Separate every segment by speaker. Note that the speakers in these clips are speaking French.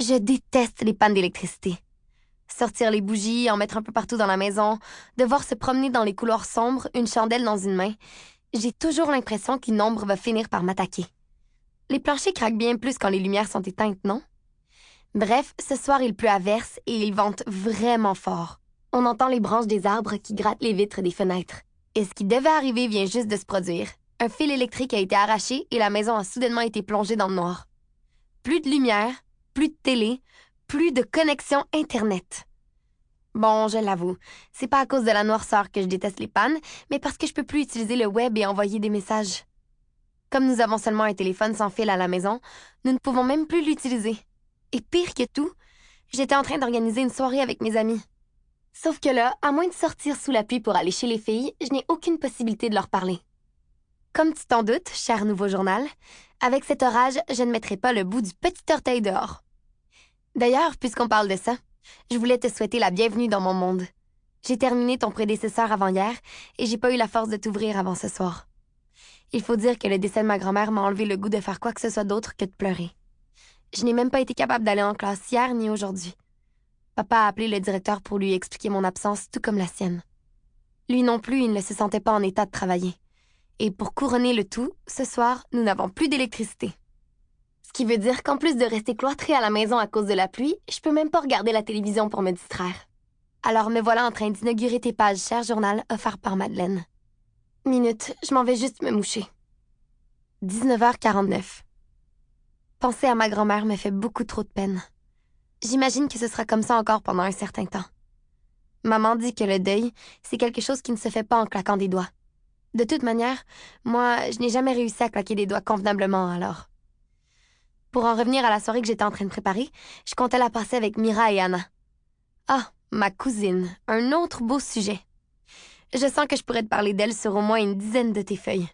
Speaker 1: Je déteste les pannes d'électricité. Sortir les bougies, en mettre un peu partout dans la maison, devoir se promener dans les couloirs sombres, une chandelle dans une main, j'ai toujours l'impression qu'une ombre va finir par m'attaquer. Les planchers craquent bien plus quand les lumières sont éteintes, non? Bref, ce soir, il pleut à verse et il vente vraiment fort. On entend les branches des arbres qui grattent les vitres des fenêtres. Et ce qui devait arriver vient juste de se produire. Un fil électrique a été arraché et la maison a soudainement été plongée dans le noir. Plus de lumière, plus de télé, plus de connexion Internet. Bon, je l'avoue, c'est pas à cause de la noirceur que je déteste les pannes, mais parce que je peux plus utiliser le web et envoyer des messages. Comme nous avons seulement un téléphone sans fil à la maison, nous ne pouvons même plus l'utiliser. Et pire que tout, j'étais en train d'organiser une soirée avec mes amis. Sauf que là, à moins de sortir sous la pluie pour aller chez les filles, je n'ai aucune possibilité de leur parler. Comme tu t'en doutes, cher nouveau journal, avec cet orage, je ne mettrai pas le bout du petit orteil dehors. D'ailleurs, puisqu'on parle de ça, je voulais te souhaiter la bienvenue dans mon monde. J'ai terminé ton prédécesseur avant hier et j'ai pas eu la force de t'ouvrir avant ce soir. Il faut dire que le décès de ma grand-mère m'a enlevé le goût de faire quoi que ce soit d'autre que de pleurer. Je n'ai même pas été capable d'aller en classe hier ni aujourd'hui. Papa a appelé le directeur pour lui expliquer mon absence, tout comme la sienne. Lui non plus, il ne se sentait pas en état de travailler. Et pour couronner le tout, ce soir, nous n'avons plus d'électricité. Ce qui veut dire qu'en plus de rester cloîtrée à la maison à cause de la pluie, je peux même pas regarder la télévision pour me distraire. Alors me voilà en train d'inaugurer tes pages, cher journal, offert par Madeleine. Minute, je m'en vais juste me moucher. 19h49. Penser à ma grand-mère me fait beaucoup trop de peine. J'imagine que ce sera comme ça encore pendant un certain temps. Maman dit que le deuil, c'est quelque chose qui ne se fait pas en claquant des doigts. De toute manière, moi, je n'ai jamais réussi à claquer des doigts convenablement, alors. Pour en revenir à la soirée que j'étais en train de préparer, je comptais la passer avec Mira et Anna. Ah, ma cousine, un autre beau sujet. Je sens que je pourrais te parler d'elle sur au moins une dizaine de tes feuilles.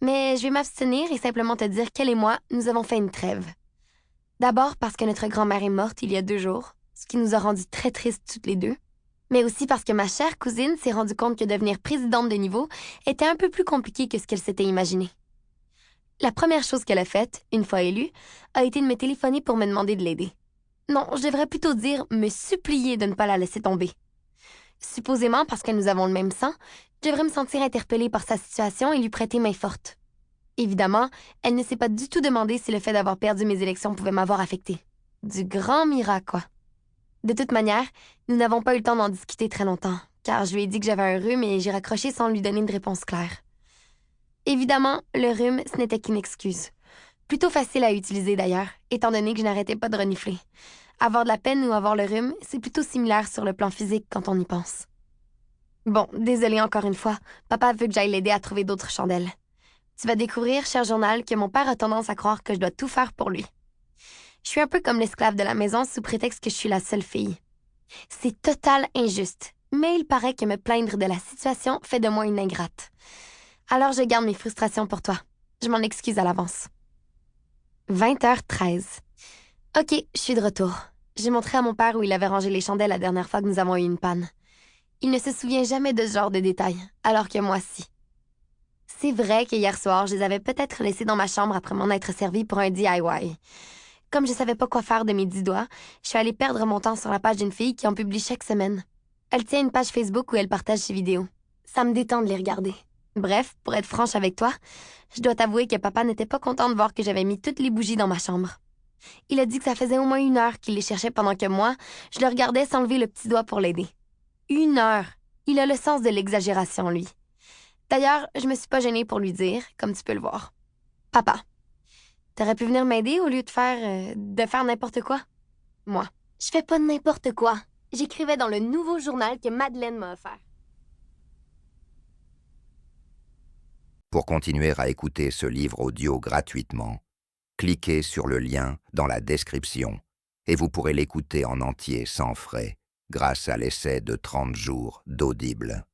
Speaker 1: Mais je vais m'abstenir et simplement te dire qu'elle et moi, nous avons fait une trêve. D'abord parce que notre grand-mère est morte il y a 2 jours, ce qui nous a rendus très tristes toutes les deux. Mais aussi parce que ma chère cousine s'est rendue compte que devenir présidente de niveau était un peu plus compliqué que ce qu'elle s'était imaginé. La première chose qu'elle a faite, une fois élue, a été de me téléphoner pour me demander de l'aider. Non, je devrais plutôt dire me supplier de ne pas la laisser tomber. Supposément parce que nous avons le même sang, je devrais me sentir interpellée par sa situation et lui prêter main forte. Évidemment, elle ne s'est pas du tout demandé si le fait d'avoir perdu mes élections pouvait m'avoir affectée. Du grand miracle, quoi. De toute manière, nous n'avons pas eu le temps d'en discuter très longtemps, car je lui ai dit que j'avais un rhume et j'ai raccroché sans lui donner de réponse claire. Évidemment, le rhume, ce n'était qu'une excuse. Plutôt facile à utiliser d'ailleurs, étant donné que je n'arrêtais pas de renifler. Avoir de la peine ou avoir le rhume, c'est plutôt similaire sur le plan physique quand on y pense. Bon, désolée encore une fois, papa veut que j'aille l'aider à trouver d'autres chandelles. Tu vas découvrir, cher journal, que mon père a tendance à croire que je dois tout faire pour lui. Je suis un peu comme l'esclave de la maison sous prétexte que je suis la seule fille. C'est total injuste, mais il paraît que me plaindre de la situation fait de moi une ingrate. Alors je garde mes frustrations pour toi. Je m'en excuse à l'avance. 20h13. OK, je suis de retour. J'ai montré à mon père où il avait rangé les chandelles la dernière fois que nous avons eu une panne. Il ne se souvient jamais de ce genre de détails, alors que moi, si. C'est vrai que hier soir, je les avais peut-être laissés dans ma chambre après m'en être servi pour un DIY. Comme je savais pas quoi faire de mes 10 doigts, je suis allée perdre mon temps sur la page d'une fille qui en publie chaque semaine. Elle tient une page Facebook où elle partage ses vidéos. Ça me détend de les regarder. Bref, pour être franche avec toi, je dois t'avouer que papa n'était pas content de voir que j'avais mis toutes les bougies dans ma chambre. Il a dit que ça faisait au moins 1 heure qu'il les cherchait pendant que moi, je le regardais sans lever le petit doigt pour l'aider. 1 heure! Il a le sens de l'exagération, lui. D'ailleurs, je me suis pas gênée pour lui dire, comme tu peux le voir. Papa, t'aurais pu venir m'aider au lieu de faire n'importe quoi? Moi, je fais pas n'importe quoi. J'écrivais dans le nouveau journal que Madeleine m'a offert.
Speaker 2: Pour continuer à écouter ce livre audio gratuitement, cliquez sur le lien dans la description et vous pourrez l'écouter en entier sans frais grâce à l'essai de 30 jours d'Audible.